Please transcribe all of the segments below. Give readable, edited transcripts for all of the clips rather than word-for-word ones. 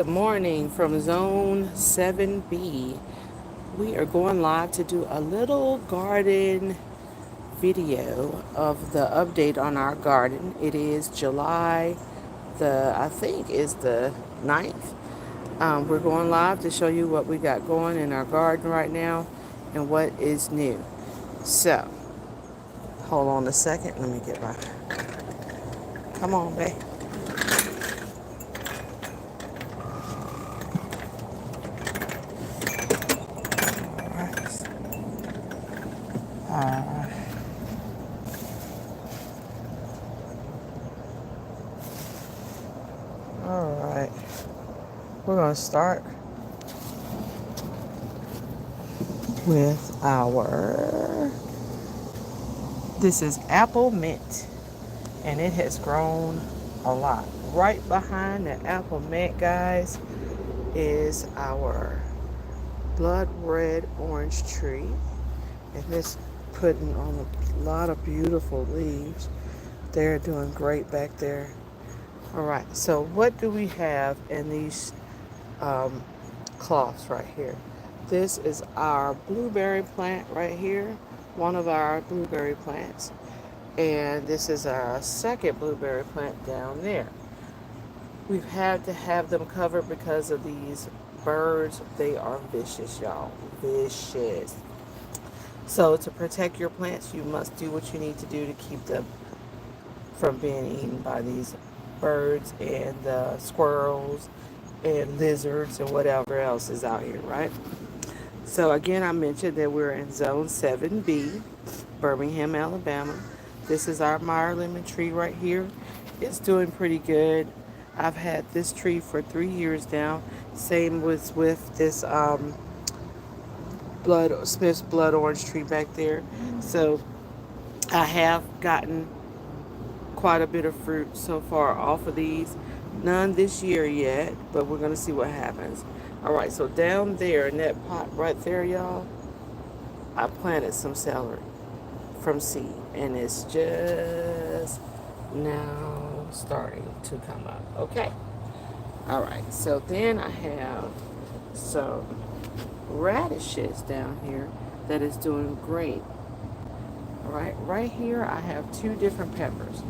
Good morning from Zone 7B. We are going live to do a little garden video of the update on our garden. It is July I think is the 9th. We're going live to show you what we got going in our garden right now and what is new. So, hold on a second. Let me get my, come on, babe. All right. We're going to start with this is apple mint, and it has grown a lot. Right behind the apple mint, guys, is our blood red orange tree, and it's putting on a lot of beautiful leaves. They're doing great back there. All right, so what do we have in these um, cloths right here? This is our blueberry plant right here, one of our blueberry plants. And this is our second blueberry plant down there. We've had to have them covered because of these birds. They are vicious, y'all. Vicious. So to protect your plants, you must do what you need to do to keep them from being eaten by these birds and squirrels and lizards and whatever else is out here, right? So again, I mentioned that we're in Zone 7B, Birmingham, Alabama. This is our Meyer lemon tree right here. It's doing pretty good. I've had this tree for 3 years now. Same was with this Smith's blood orange tree back there. So I have gotten quite a bit of fruit so far off of these. None this year yet, but we're going to see what happens. All right, so down there in that pot right there, y'all, I planted some celery from seed, and it's just now starting to come up. Okay. All right, so then I have some radishes down here that is doing great. All right here I have two different peppers.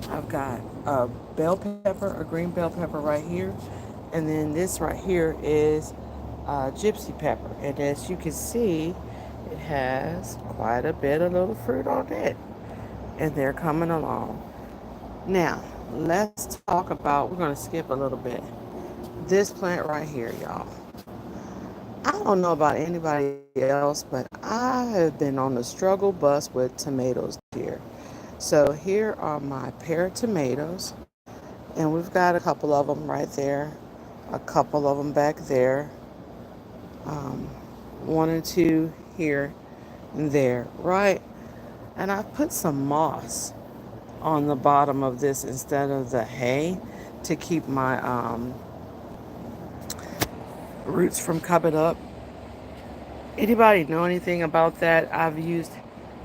I've got a bell pepper, a green bell pepper right here, and then this right here is gypsy pepper. And as you can see, it has quite a bit of little fruit on it, and they're coming along. Now, let's talk about, we're going to skip a little bit. This plant right here, y'all. I don't know about anybody else, but I have been on the struggle bus with tomatoes here. So here are my pear tomatoes, and we've got a couple of them right there, a couple of them back there, um, one or two here and there, right? And I put some moss on the bottom of this instead of the hay to keep my roots from coming up. Anybody know anything about that? I've used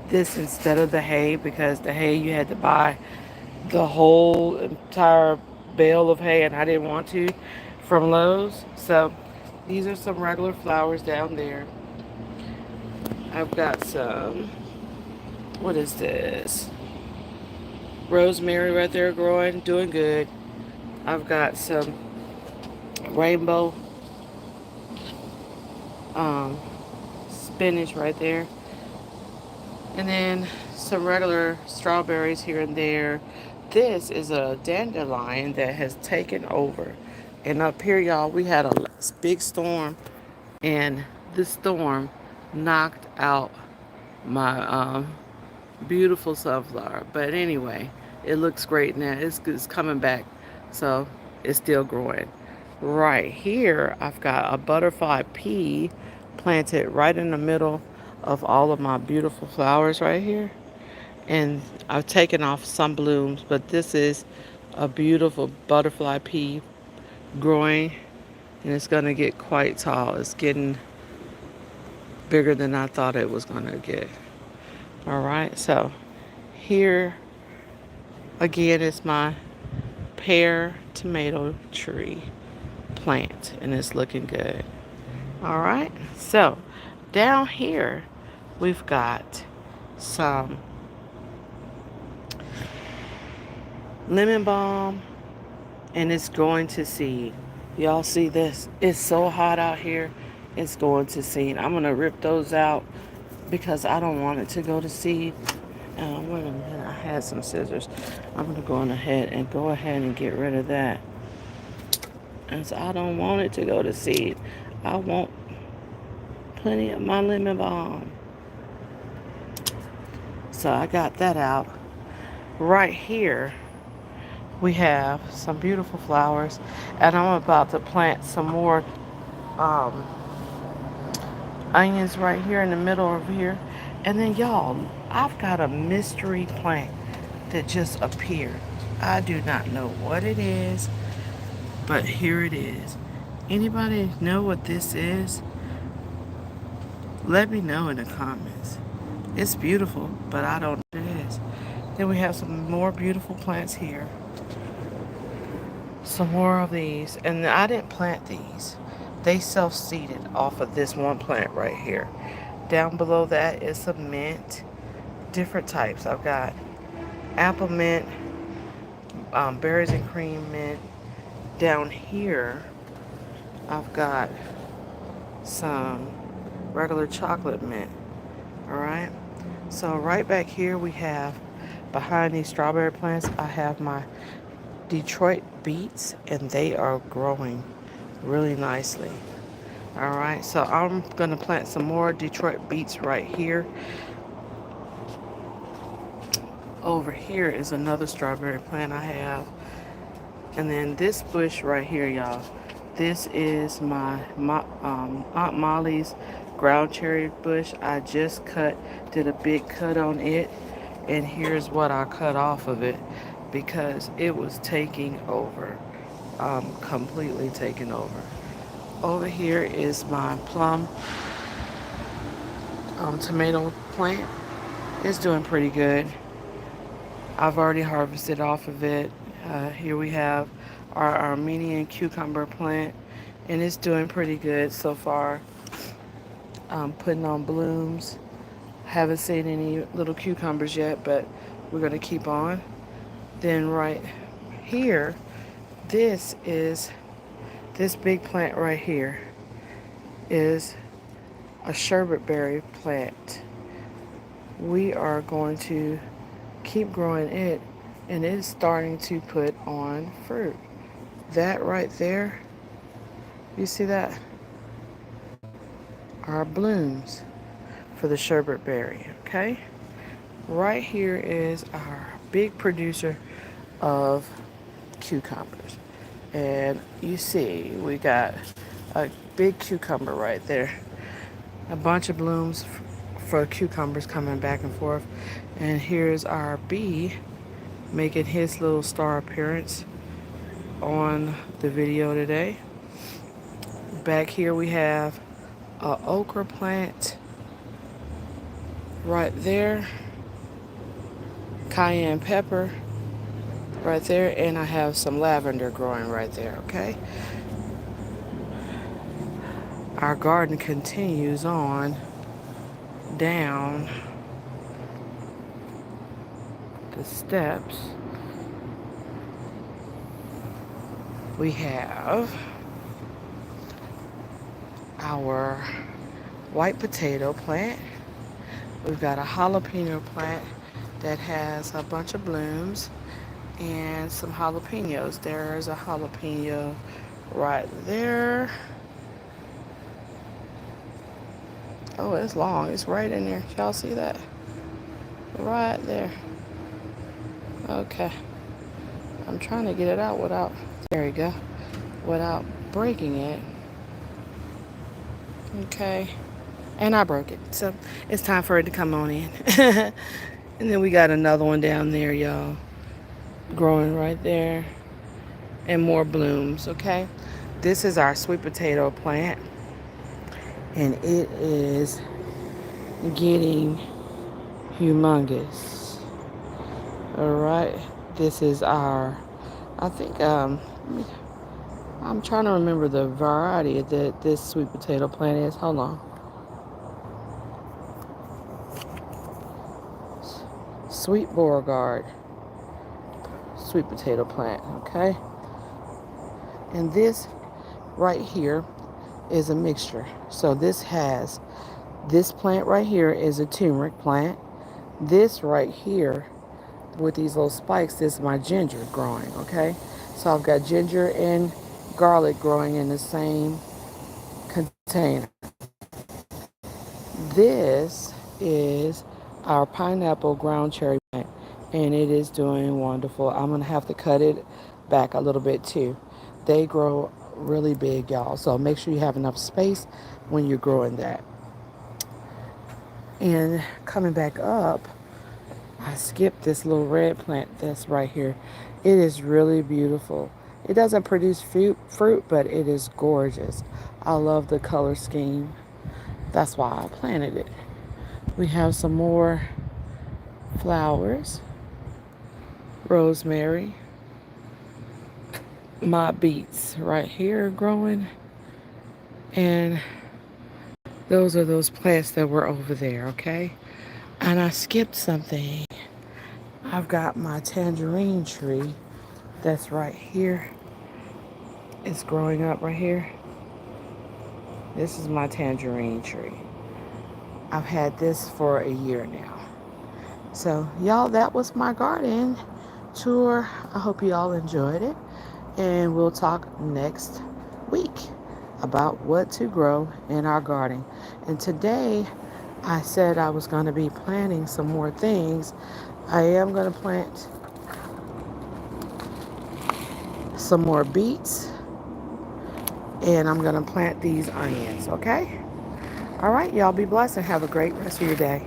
this instead of the hay because the hay you had to buy the whole entire bale of hay, and I didn't want to from Lowe's. So these are some regular flowers down there. I've got some, what is this? Rosemary right there growing, doing good. I've got some rainbow um, spinach right there. And then some regular strawberries here and there. This is a dandelion that has taken over. And up here, y'all, we had a big storm, and this storm knocked out my beautiful sunflower. But anyway, it looks great now. It's coming back, so it's still growing. Right here, I've got a butterfly pea planted right in the middle of all of my beautiful flowers right here. And I've taken off some blooms, but this is a beautiful butterfly pea growing, and it's going to get quite tall. It's getting bigger than I thought it was going to get. All right, so here again is my pear tomato tree plant, and it's looking good. All right, so down here we've got some lemon balm, and it's going to seed. Y'all see this? It's so hot out here. It's going to seed. I'm going to rip those out because I don't want it to go to seed. Wait a minute. I had some scissors. I'm going to go on ahead and get rid of that. And so I don't want it to go to seed. I want plenty of my lemon balm. So I got that out. Right here, we have some beautiful flowers, and I'm about to plant some more um, onions right here in the middle of here. And then y'all, I've got a mystery plant that just appeared. I do not know what it is, but here it is. Anybody know what this is? Let me know in the comments. It's beautiful, but I don't know what it is. Then we have some more beautiful plants here. Some more of these. And I didn't plant these. They self-seeded off of this one plant right here. Down below that is some mint. Different types. I've got apple mint, berries and cream mint. Down here, I've got some regular chocolate mint. Alright? So right back here we have, behind these strawberry plants, I have my Detroit beets, and they are growing really nicely. Alright, so I'm going to plant some more Detroit beets right here. Over here is another strawberry plant I have. And then this bush right here, y'all. This is my Aunt Molly's ground cherry bush. I just did a big cut on it. And here's what I cut off of it because it was taking over. Completely taking over. Over here is my plum tomato plant. It's doing pretty good. I've already harvested off of it. Here we have our Armenian cucumber plant, and it's doing pretty good so far. Putting on blooms. Haven't seen any little cucumbers yet, but we're going to keep on. Then right here, this big plant right here is a sherbet berry plant. We are going to keep growing it, and it's starting to put on fruit. That right there, you see that, are blooms for the sherbet berry. Okay, right here is our big producer of cucumbers, and you see we got a big cucumber right there, a bunch of blooms for cucumbers coming back and forth. And here's our bee making his little star appearance on the video today. Back here we have a okra plant right there, cayenne pepper right there, and I have some lavender growing right there. Okay, our garden continues on down the steps. We have our white potato plant. We've got a jalapeno plant that has a bunch of blooms and some jalapenos. There's a jalapeno right there. Oh, it's long. It's right in there. Y'all see that? Right there. Okay. I'm trying to get it out without, there we go, without breaking it. Okay. And I broke it. So it's time for it to come on in. And then we got another one down there, y'all, growing right there. And more blooms, okay? This is our sweet potato plant. And it is getting humongous. All right. This is our, I think I'm trying to remember the variety that this sweet potato plant is. Hold on. Sweet Beauregard sweet potato plant, okay? And this right here is a mixture. So this plant right here is a turmeric plant. This right here with these little spikes, this is my ginger growing, okay? So I've got ginger and garlic growing in the same container. This is our pineapple ground cherry plant, and it is doing wonderful. I'm going to have to cut it back a little bit too. They grow really big, y'all, so make sure you have enough space when you're growing that. And coming back up, I skipped this little red plant that's right here. It is really beautiful. It doesn't produce fruit, but it is gorgeous. I love the color scheme. That's why I planted it. We have some more flowers, rosemary, my beets right here growing, and those are those plants that were over there, okay? And I skipped something. I've got my tangerine tree that's right here. It's growing up right here. This is my tangerine tree. I've had this for a year now. So, y'all, that was my garden tour. I hope you all enjoyed it. And we'll talk next week about what to grow in our garden. And today, I said I was going to be planting some more things. I am going to plant some more beets. And I'm going to plant these onions, okay? All right, y'all be blessed and have a great rest of your day.